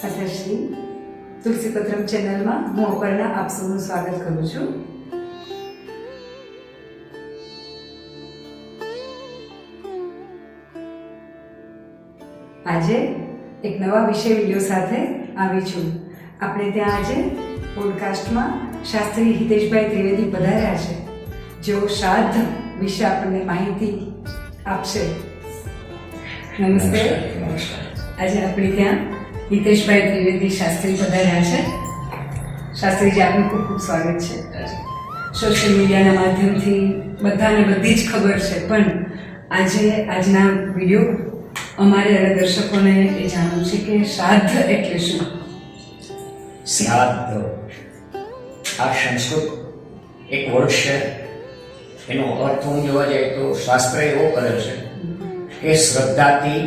માતાશ્રી તુલસીપત્રમ ચેનલમાં હું અપર્ણા આપ સૌનું સ્વાગત કરું છું. આજે એક નવા વિષય વિડીયો સાથે આવી છું. આપણે ત્યાં આજે પોડકાસ્ટમાં શાસ્ત્રી હિતેશભાઈ ત્રિવેદી પધાર્યા છે, જેઓ શ્રાદ્ધ વિશે આપણને માહિતી આપશે. નમસ્તે. આજે આપણે ત્યાં હિતેશભાઈ ત્રિવેદી શાસ્ત્રી પધાર્યા છે. શાસ્ત્રીજી, આપનું ખૂબ ખૂબ સ્વાગત છે. સોશિયલ મીડિયાના માધ્યમથી બધાને બધી જ ખબર છે, પણ આજના વિડીયો અમારે દર્શકોને એ જાણવું છે કે શ્રાદ્ધ એટલે શું? શ્રાદ્ધ આ સંસ્કૃત એક વર્ડ છે. એનો અર્થ હું જોવા જાય તો શાસ્ત્ર એવો કરેલો છે કે શ્રદ્ધાથી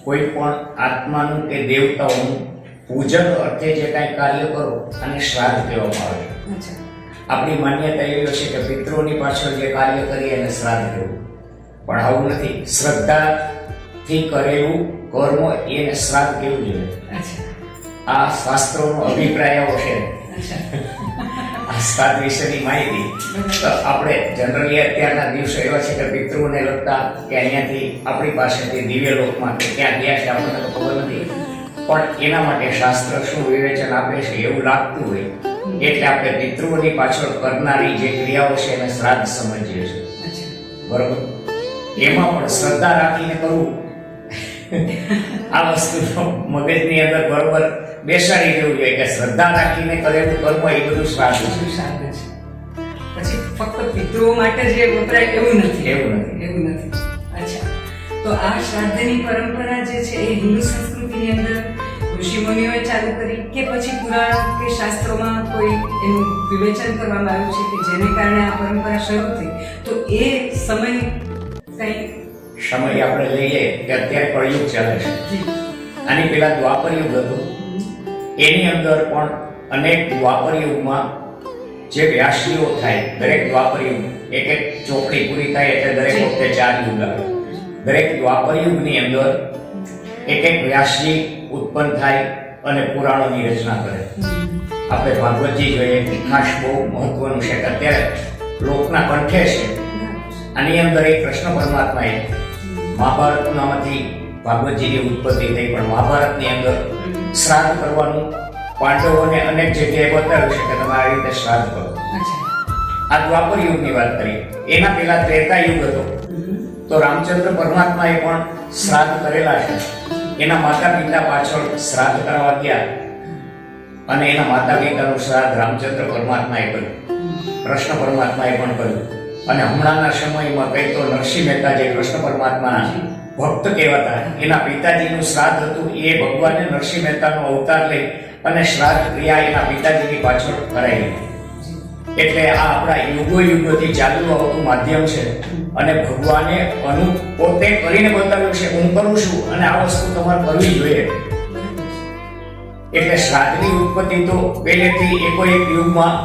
કોઈ પણ આત્માનું કે દેવતાઓનું પૂજન અર્થે જે કાંઈ કાર્ય કરો અને શ્રાદ્ધ કહેવામાં આવે. આપણી માન્યતા એવી છે કે પિતૃઓની પાછળ જે કાર્ય કરીએ એને શ્રાદ્ધ કહેવું, પણ આવું નથી. શ્રદ્ધાથી કરેલું કર્મ એને શ્રાદ્ધ કહેવું જોઈએ. આ શાસ્ત્રોનો અભિપ્રાય આવો છે. આ શ્રાદ્ધ વિશેની માહિતી તો આપણે જનરલી અત્યારના દિવસો એવા છે કે પિતૃઓને લગતા કે અહીંયાથી આપણી પાસેથી દિવ્ય લોકમાં કે ક્યાં ગયા છે આપણને તો ખબર નથી, પણ એના માટે શાસ્ત્ર શું વિવેચન આપે છે એવું લાગતું હોય એટલે આપણે પિતૃઓની પાછળ કરનારી જે ક્રિયાઓ છે એને શ્રાદ્ધ સમજીએ છીએ. બરોબર? એમાં પણ શ્રદ્ધા રાખીને કરવું આ વસ્તુ મગજની અંદર બરોબર બેસાડી દેવું જોઈએ કે શ્રદ્ધા રાખીને કરેલું કર્મ એ બધું શ્રાદ્ધ છે. પછી ફક્ત પિતૃઓ માટે જે વપરાય એવું નથી. એવું નથી. અચ્છા, તો આ શ્રાદ્ધની પરંપરા જે છે એ હિન્દુ સંસ્કૃતિની અંદર ઋષિમુનિઓએ ચાલુ કરી કે પછી પુરાણ કે શાસ્ત્રોમાં કોઈ એનું વિવેચન કરવામાં આવ્યું છે કે જેને કારણે આ પરંપરા શરૂ થઈ? તો એ સમય આપણે લઈએ કે અત્યારે કળયુગ ચાલે છે. આની પહેલા દ્વાપર યુગ હતું. એની અંદર પણ અનેક દ્વાપર યુગમાં જે વ્યાસજીઓ થાય, દરેક દ્વાપર યુગ એક એક ચોપડી પૂરી થાય એટલે દરેક વખતે 4 યુગ આવે. દરેક દ્વાપર યુગની અંદર એક એક વ્યાસજી ઉત્પન્ન થાય અને પુરાણોની રચના કરે. આપણે ભાગવતજી જોઈએ, ખાસ બહુ મહત્વનું છે કે અત્યારે લોકના કંઠે છે. આની અંદર એક કૃષ્ણ પરમાત્માએ મહાભારતમાંથી ભાગવતજીની ઉત્પત્તિ થઈ, પણ મહાભારતની અંદર શ્રાદ્ધ કરવાનું પાંડવોને અનેક જગ્યાએ બતાવ્યું છે કે તમે આ રીતે શ્રાદ્ધ કરો. આ દ્વાપર યુગની વાત કરી. એના પહેલા ત્રેતા યુગ હતો, તો રામચંદ્ર પરમાત્માએ પણ શ્રાદ્ધ કરેલા છે. એના માતા પિતા પાછળ શ્રાદ્ધ કરવા ગયા અને એના માતા પિતાનું શ્રાદ્ધ રામચંદ્ર પરમાત્માએ કર્યું, કૃષ્ણ પરમાત્માએ પણ કર્યું. અને હમણાંના સમયમાં કઈ તો નરસિંહ મહેતા જે કૃષ્ણ પરમાત્માના ભક્ત કહેવાતા, એના પિતાજીનું શ્રાદ્ધ હતું. એ ભગવાને નરસિંહ મહેતાનો અવતાર લઈ અને શ્રાદ્ધ ક્રિયા એના પિતાજીની પાછળ કરાવી. એટલે આ આપણા યુગોથી ચાલુ આવતું માધ્યમ છે અને ભગવાને પોતે કરીને બતાવ્યું છે હું કરું છું અને આ વસ્તુ તમારે કરવી જોઈએ. એટલે શ્રાદ્ધની ઉત્પત્તિ તો પહેલેથી એક યુગમાં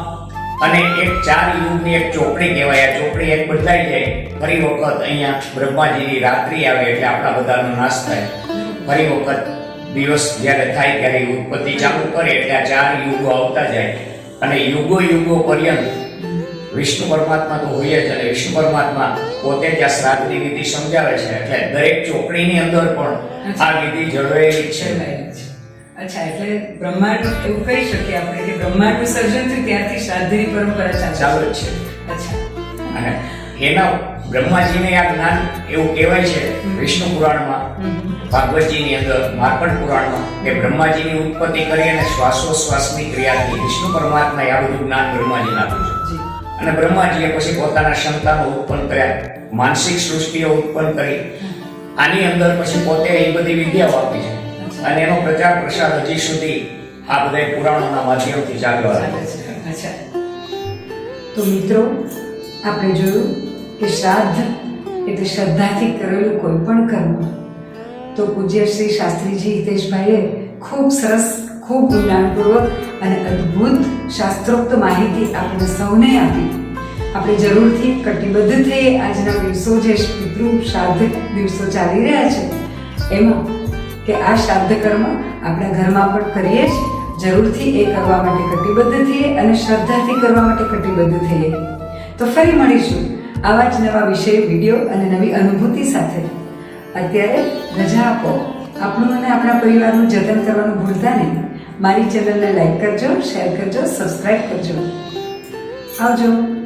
અને એક 4 યુગની એક ચોપડી કહેવાય. આ ચોપડી એક બદલાઈ જાય, ફરી વખત અહીંયા બ્રહ્માજીની રાત્રિ આવે એટલે આપણા બધાનો નાશ થાય. ફરી વખત દિવસ જ્યારે થાય ત્યારે ઉત્પત્તિ ચાલુ કરે એટલે આ 4 યુગો આવતા જાય અને યુગો પર્યંત વિષ્ણુ પરમાત્મા તો હોય જ અને વિષ્ણુ પરમાત્મા પોતે ત્યાં શ્રાદ્ધની વિધિ સમજાવે છે. એટલે દરેક ચોપડીની અંદર પણ આ વિધિ જળવાયેલી છે. અચ્છા, એટલે બ્રહ્માંડ એવું કહી શકીએ આપણે કે બ્રહ્માંડનું સર્જન થયું ત્યારથી શ્રાદ્ધની પરંપરા ચાલુ જ છે. અચ્છા, અને એના બ્રહ્માજીને આ જ્ઞાન એવું કહેવાય છે વિષ્ણુ પુરાણમાં, ભાગવતજીની અંદર, માર્કંડ પુરાણમાં કે બ્રહ્માજીની ઉત્પત્તિ કરી અને શ્વાસોશ્વાસની ક્રિયાથી વિષ્ણુ પરમાત્માએ આ બધું જ્ઞાન બ્રહ્માજીને આપ્યું છે. અને બ્રહ્માજીએ પછી પોતાના સંતાનો ઉત્પન્ન કર્યા, માનસિક સૃષ્ટિઓ ઉત્પન્ન કરી. આની અંદર પછી પોતે એ બધી વિદ્યાઓ આપી છે અને એનો પ્રચાર પ્રસાર હજી સુધી આ બધા પુરાણોના માધ્યમથી ચાલુ આવે છે. અચ્છા, તો મિત્રો આપણે જોયું કે શ્રાદ્ધ એટલે શ્રદ્ધાથી કરેલું કોઈ પણ કર્મ. તો પૂજ્ય શ્રી શાસ્ત્રીજી હિતેશભાઈએ ખૂબ સરસ, ખૂબ ઊંડાણપૂર્વક અને અદ્ભુત શાસ્ત્રોક્ત માહિતી આપણને સૌને આપી. આપણે જરૂરથી કટિબદ્ધ થઈએ આજના દિવસો જે પિતૃ શ્રાદ્ધ દિવસો ચાલી રહ્યા છે એમાં કે આ શ્રાદ્ધ કર્મ આપણા ઘરમાં પણ કરીએ જ, જરૂરથી એ કરવા માટે કટિબદ્ધ થઈએ અને શ્રદ્ધાથી કરવા માટે કટિબદ્ધ થઈએ. તો ફરી મળીશું આવા જ નવા વિષય, વિડીયો અને નવી અનુભૂતિ સાથે. અત્યારે રજા આપો. આપણું અને આપણા પરિવારનું જતન કરવાનું ભૂલતા નહીં. મારી ચેનલને લાઈક કરજો, શેર કરજો, સબસ્ક્રાઈબ કરજો. આવજો.